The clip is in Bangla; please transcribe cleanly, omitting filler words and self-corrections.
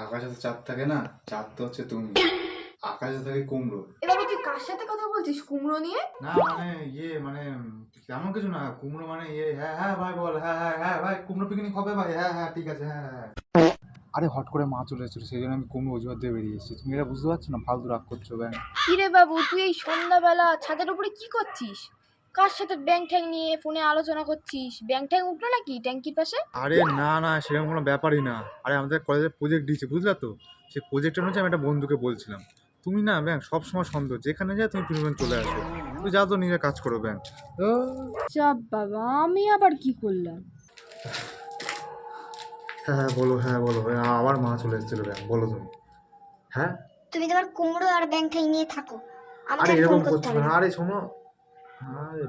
আকাশে তো চাঁদ থাকে না, চাঁদ তো হচ্ছে তুমি। আকাশে থাকে কুমড়ো। এবার তুই কার সাথে কথা বলছিস কুমড়ো নিয়ে? না মানে মানে তেমন কিছু না, কুমড়ো মানে হ্যাঁ হ্যাঁ ভাই বল, হ্যাঁ হ্যাঁ হ্যাঁ ভাই কুমড়ো পিকনিক হবে ভাই, হ্যাঁ হ্যাঁ ঠিক আছে হ্যাঁ হ্যাঁ। আরে হট করে মা চলে এসেছিল, সেই জন্য আমি কুমড়ো অজুহাত দিয়ে বেরিয়ে এসেছি। তুমি এটা বুঝতে পারছো না? ফালতু রাগ করছো ব্যাং। কিরে বাবু, তুই এই সন্ধ্যাবেলা ছাদের উপরে কি করছিস? কার সাথে ব্যাং ট্যাং নিয়ে ফোনে আলোচনা করছিস? ব্যাং ট্যাং উঠলো নাকি ট্যাঙ্কির পাশে? আরে না না, সেরকম কোনো ব্যাপারই না। আরে আমাদের কলেজে প্রজেক্ট দিয়েছে বুঝলা তো, সেই প্রজেক্টের হচ্ছে আমি একটা বন্ধুকে বলছিলাম। তুমি না ব্যাং সবসময় সন্দেহ, যেখানে যায় তুমি তুমি চলে আসো। তুই যাও তো, নিজের কাজ করো ব্যাং। চাপ বাবা, আমি আবার কি করলাম? হ্যাঁ হ্যাঁ বলো, হ্যাঁ বলো। আমার মা চলে এসেছিল ব্যাং, বলো তুমি। হ্যাঁ তুমি তোমার কুমড়ো আর ব্যাং ঠ্যাং নিয়ে থাকো, আমাকে আরে আর ফোন এরকম করতে করছো হবে না, না। আরে শোনো। আরে